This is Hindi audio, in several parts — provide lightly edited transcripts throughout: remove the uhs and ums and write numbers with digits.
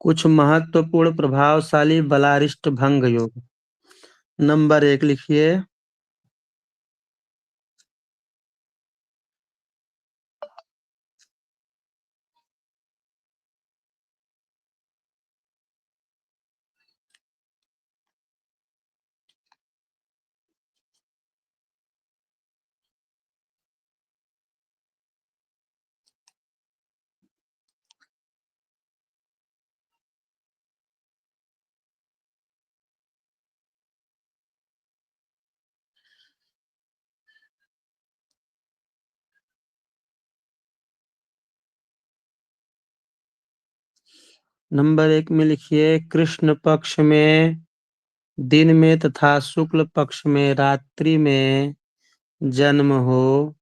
कुछ महत्वपूर्ण प्रभावशाली बलारिष्ट भंग योग। नंबर 1 लिखिए। नंबर 1 में लिखिए, कृष्ण पक्ष में दिन में तथा शुक्ल पक्ष में रात्रि में जन्म हो।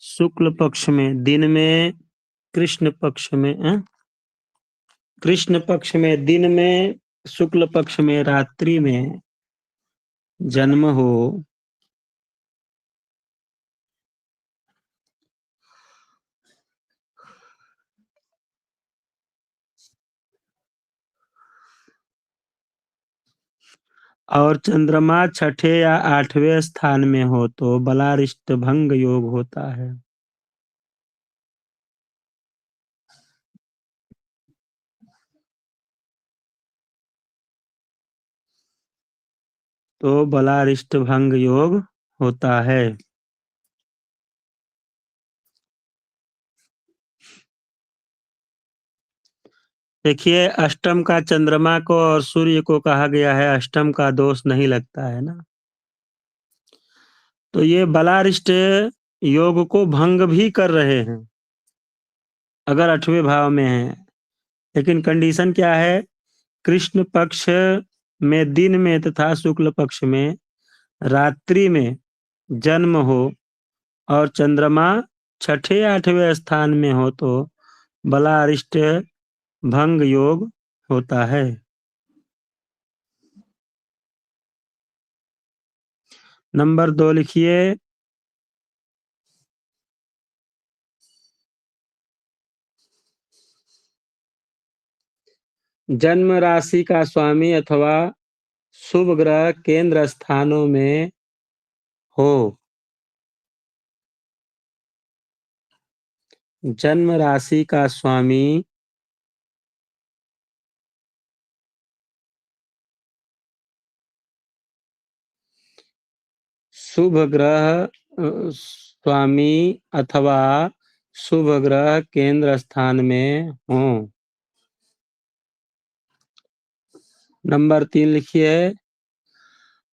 शुक्ल पक्ष में दिन में, कृष्ण पक्ष में कृष्ण पक्ष में दिन में, शुक्ल पक्ष में रात्रि में जन्म हो। और चंद्रमा छठे या 8वें स्थान में हो तो बलारिष्ट भंग योग होता है। तो बलारिष्ट भंग योग होता है। देखिए, अष्टम का चंद्रमा को और सूर्य को कहा गया है, अष्टम का दोष नहीं लगता है ना। तो ये बलारिष्ट योग को भंग भी कर रहे हैं अगर 8वें भाव में है। लेकिन कंडीशन क्या है? कृष्ण पक्ष में दिन में तथा शुक्ल पक्ष में रात्रि में जन्म हो और चंद्रमा छठे 8वें स्थान में हो तो बलारिष्ट भंग योग होता है। नंबर 2 लिखिए। जन्म राशि का स्वामी अथवा शुभ ग्रह केंद्र स्थानों में हो। जन्म राशि का स्वामी शुभ ग्रह स्वामी अथवा शुभ ग्रह केंद्र स्थान में हो। नंबर 3 लिखिए।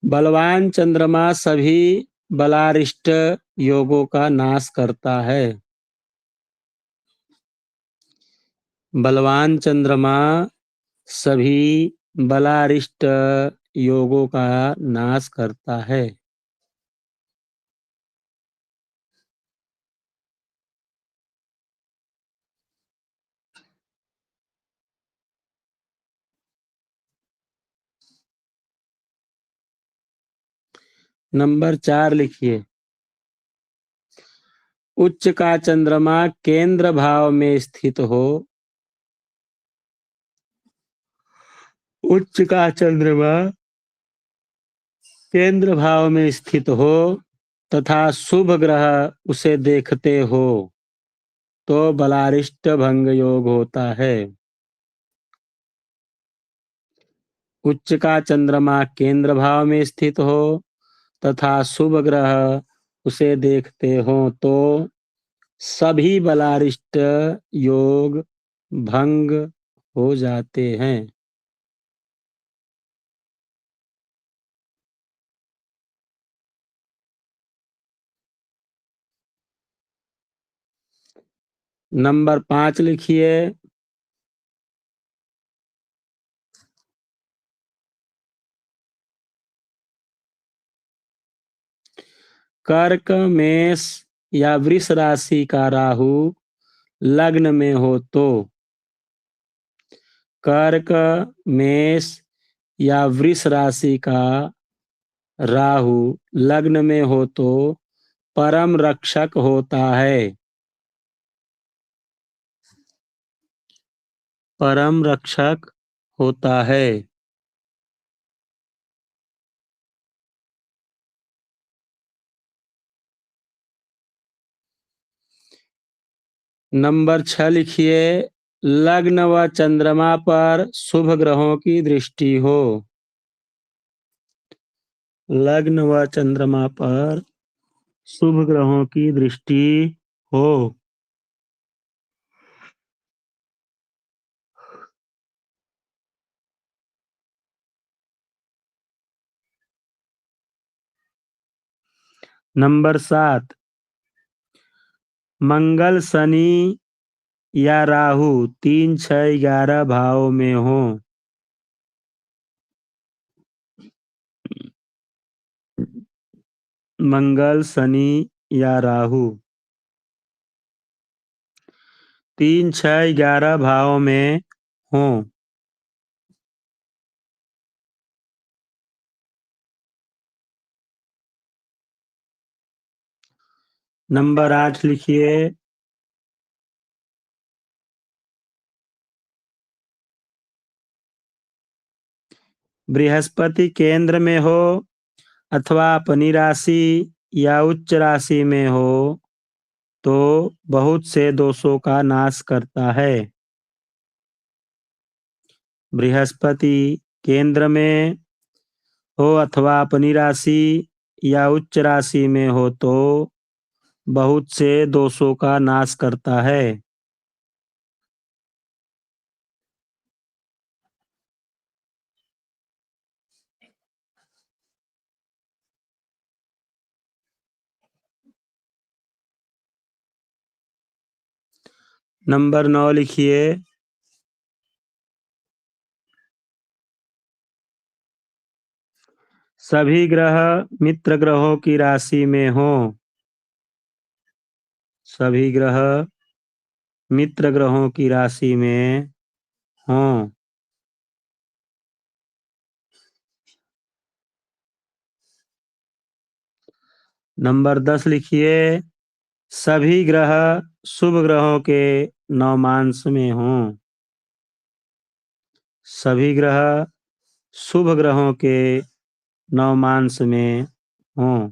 बलवान चंद्रमा सभी बलारिष्ट योगों का नाश करता है। बलवान चंद्रमा सभी बलारिष्ट योगों का नाश करता है। नंबर 4 लिखिए। उच्च का चंद्रमा केंद्र भाव में स्थित हो। उच्च का चंद्रमा केंद्र भाव में स्थित हो तथा शुभ ग्रह उसे देखते हो तो बलारिष्ट भंग योग होता है। उच्च का चंद्रमा केंद्र भाव में स्थित हो तथा शुभ ग्रह उसे देखते हो तो सभी बलारिष्ट योग भंग हो जाते हैं। नंबर 5 लिखिए। कर्क मेष या वृष राशि का राहु लग्न में हो तो। कर्क मेष या वृष राशि का राहु लग्न में हो तो परम रक्षक होता है। परम रक्षक होता है। नंबर 6 लिखिए, लग्न व चंद्रमा पर शुभ ग्रहों की दृष्टि हो। लग्न व चंद्रमा पर शुभ ग्रहों की दृष्टि हो। नंबर 7, मंगल, शनि या राहु 3, 6, 11 भाव में हो। मंगल, शनि या राहु 3, 6, 11 भाव में हो। नंबर 8 लिखिए, बृहस्पति केंद्र में हो अथवा अपनी राशि या उच्च राशि में हो तो बहुत से दोषों का नाश करता है। बृहस्पति केंद्र में हो अथवा अपनी राशि या उच्च राशि में हो तो बहुत से दोषों का नाश करता है। नंबर 9 लिखिए, सभी ग्रह मित्र ग्रहों की राशि में हो। सभी ग्रह मित्र ग्रहों की राशि में हों। नंबर 10 लिखिए, सभी ग्रह शुभ ग्रहों के नवमांश में हों। सभी ग्रह शुभ ग्रहों के नवमांश में हों।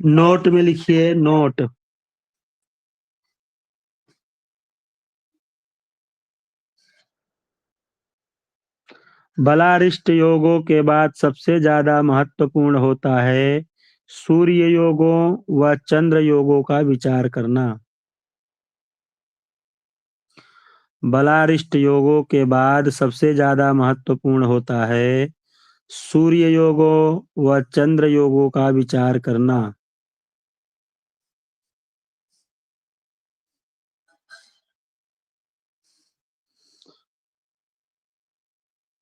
नोट में लिखिए, नोट। बलारिष्ट योगों के बाद सबसे ज्यादा महत्वपूर्ण होता है सूर्य योगों व चंद्र योगों का विचार करना। बलारिष्ट योगों के बाद सबसे ज्यादा महत्वपूर्ण होता है सूर्य योगों व चंद्र योगों का विचार करना।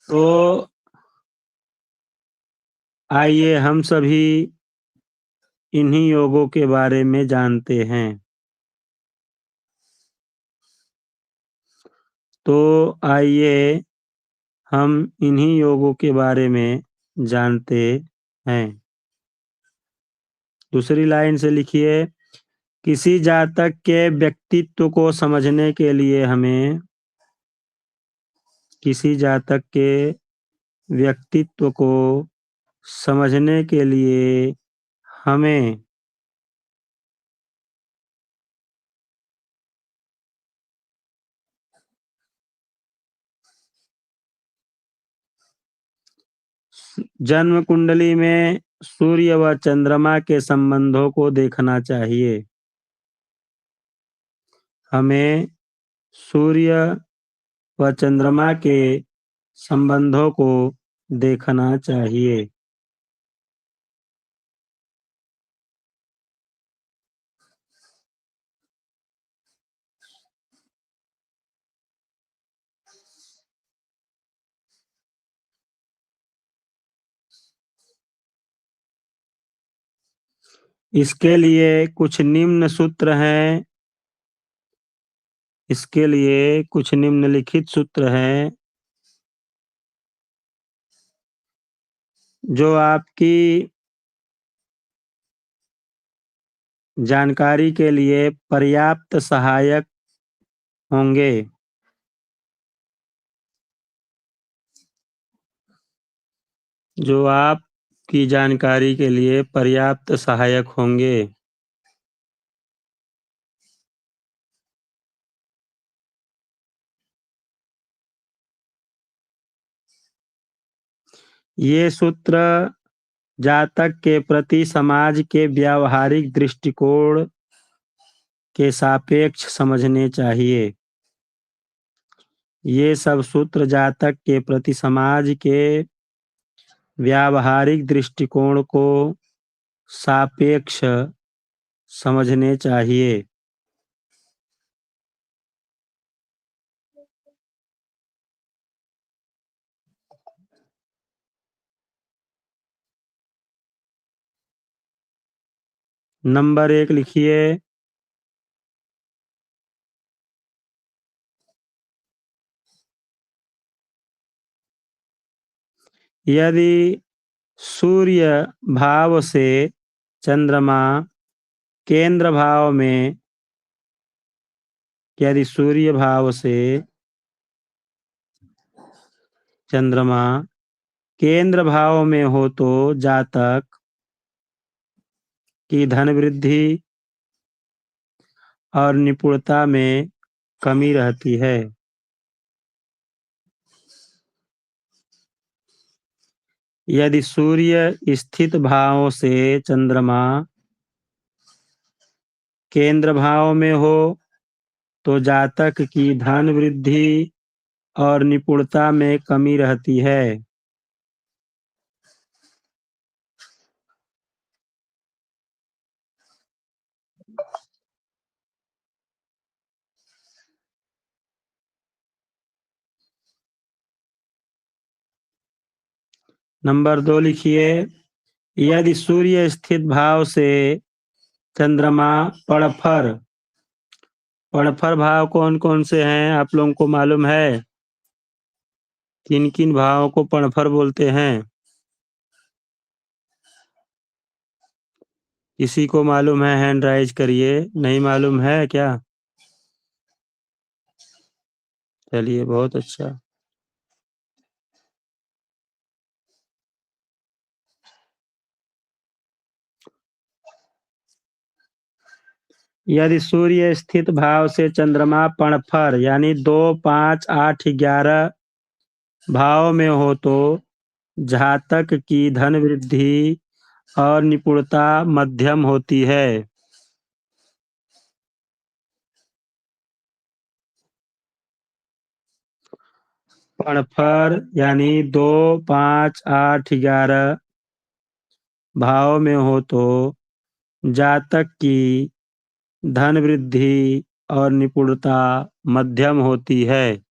तो आइए हम सभी इन्हीं योगों के बारे में जानते हैं। तो आइए हम इन्हीं योगों के बारे में जानते हैं। दूसरी लाइन से लिखिए, किसी जातक के व्यक्तित्व को समझने के लिए हमें किसी जातक के व्यक्तित्व को समझने के लिए हमें जन्म कुंडली में सूर्य व चंद्रमा के संबंधों को देखना चाहिए। हमें सूर्य व चंद्रमा के संबंधों को देखना चाहिए। इसके लिए कुछ निम्न सूत्र हैं इसके लिए कुछ निम्नलिखित सूत्र हैं जो आपकी जानकारी के लिए पर्याप्त सहायक होंगे। जो आपकी जानकारी के लिए पर्याप्त सहायक होंगे। ये सूत्र जातक के प्रति समाज के व्यावहारिक दृष्टिकोण के सापेक्ष समझने चाहिए। ये सब सूत्र जातक के प्रति समाज के व्यावहारिक दृष्टिकोण को सापेक्ष समझने चाहिए। नंबर 1 लिखिए। यदि सूर्य भाव से चंद्रमा केंद्र भाव में यदि सूर्य भाव से चंद्रमा केंद्र भाव में हो तो जातक की धन वृद्धि और निपुणता में कमी रहती है। यदि सूर्य स्थित भाव से चंद्रमा केंद्र भाव में हो तो जातक की धन वृद्धि और निपुणता में कमी रहती है। नंबर 2 लिखिए। यदि सूर्य स्थित भाव से चंद्रमा पड़फर पड़फर भाव कौन कौन से हैं आप लोगों को मालूम है? किन किन भावों को पड़फर बोलते हैं? किसी को मालूम है हैंड राइज करिए। नहीं मालूम है क्या? चलिए बहुत अच्छा। यदि सूर्य स्थित भाव से चंद्रमा पड़फर यानी 2, 5, 8, 11 भाव में हो तो जातक की धन वृद्धि और निपुणता मध्यम होती है। पड़फर यानी 2, 5, 8, 11 भाव में हो तो जातक की धन वृद्धि और निपुणता मध्यम होती है।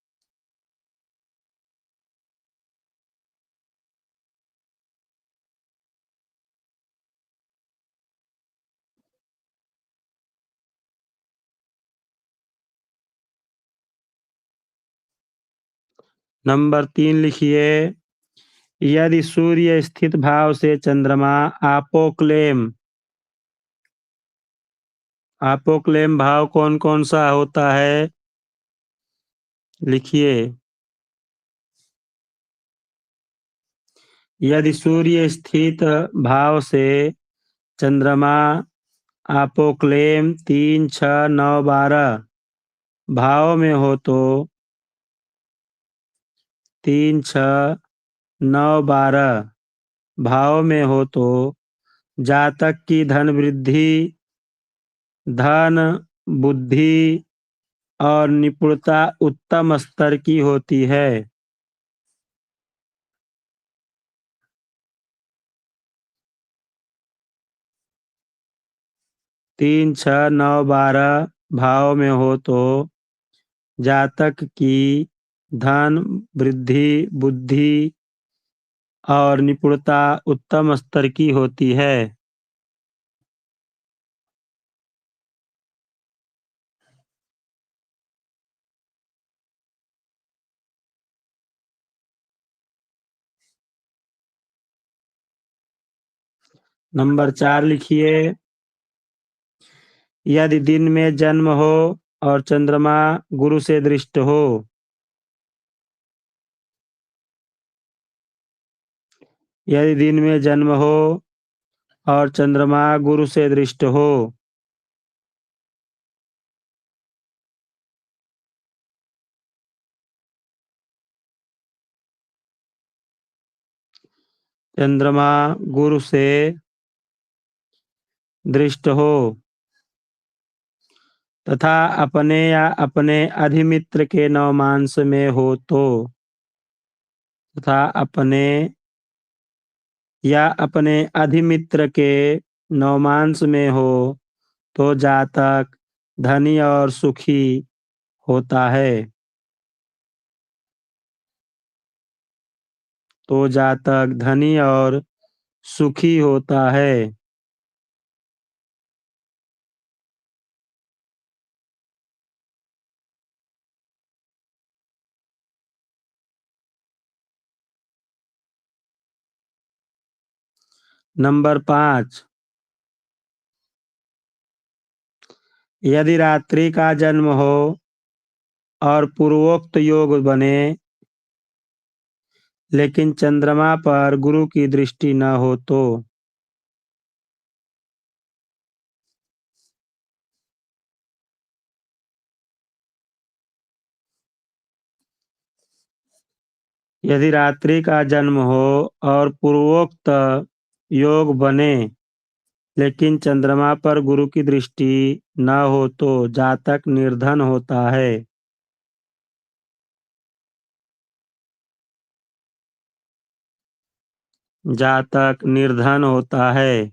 नंबर 3 लिखिए। यदि सूर्य स्थित भाव से चंद्रमा आपोक्लेम भाव कौन कौन सा होता है? लिखिए। यदि सूर्य स्थित भाव से चंद्रमा आपोक्लेम 3, 6, 9, 12 भाव में हो तो 3, 6, 9, 12 भाव में हो तो जातक की धन वृद्धि, धन, बुद्धि और निपुणता उत्तम स्तर की होती है। 3, 6, 9, 12 भाव में हो तो जातक की धन वृद्धि, बुद्धि और निपुणता उत्तम स्तर की होती है। नंबर 4 लिखिए, यदि दिन में जन्म हो और चंद्रमा गुरु से दृष्ट हो। यदि दिन में जन्म हो और चंद्रमा गुरु से दृष्ट हो। चंद्रमा गुरु से दृष्ट हो तथा अपने या अपने अधिमित्र के नवमांश में हो तो, तथा अपने या अपने अधिमित्र के नवमांश में हो तो जातक धनी और सुखी होता है। तो जातक धनी और सुखी होता है। नंबर 5, यदि रात्रि का जन्म हो और पूर्वोक्त योग बने लेकिन चंद्रमा पर गुरु की दृष्टि न हो तो। यदि रात्रि का जन्म हो और पूर्वोक्त योग बने लेकिन चंद्रमा पर गुरु की दृष्टि न हो तो जातक निर्धन होता है। जातक निर्धन होता है।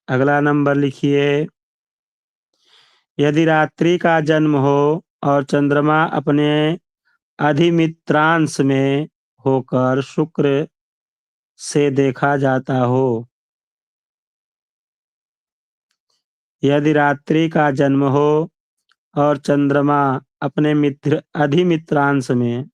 अगला नंबर लिखिए, यदि रात्रि का जन्म हो और चंद्रमा अपने अधिमित्रांश में होकर शुक्र से देखा जाता हो। यदि रात्रि का जन्म हो और चंद्रमा अपने मित्र अधिमित्रांश में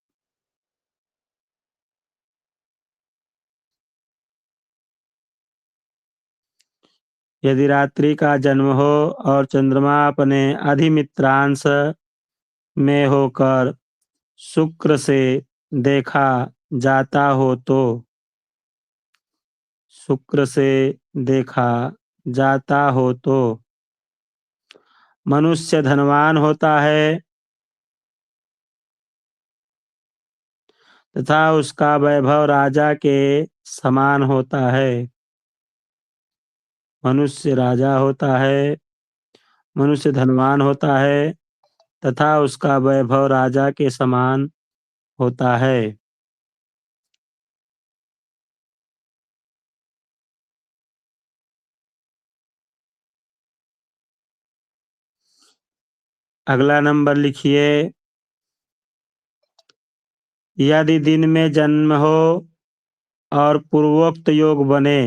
यदि रात्रि का जन्म हो और चंद्रमा अपने अधिमित्रांश में होकर शुक्र से देखा जाता हो तो, शुक्र से देखा जाता हो तो मनुष्य धनवान होता है तथा उसका वैभव राजा के समान होता है। मनुष्य राजा होता है, मनुष्य धनवान होता है तथा उसका वैभव राजा के समान होता है। अगला नंबर लिखिए, यदि दिन में जन्म हो और पूर्वोक्त योग बने।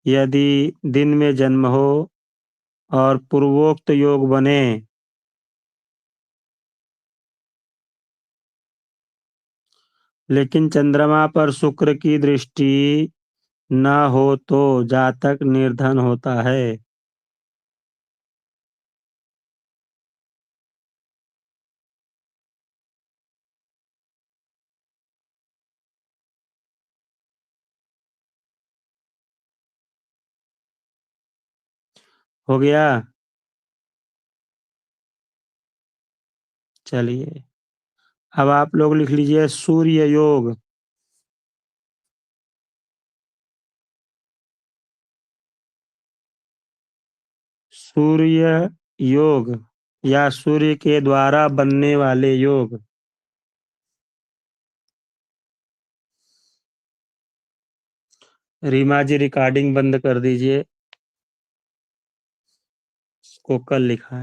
यदि दिन में जन्म हो और पूर्वोक्त योग बने लेकिन चंद्रमा पर शुक्र की दृष्टि न हो तो जातक निर्धन होता है। हो गया। चलिए, अब आप लोग लिख लीजिए सूर्य योग। सूर्य योग या सूर्य के द्वारा बनने वाले योग। रीमा जी रिकॉर्डिंग बंद कर दीजिए, इसको कल लिखा है।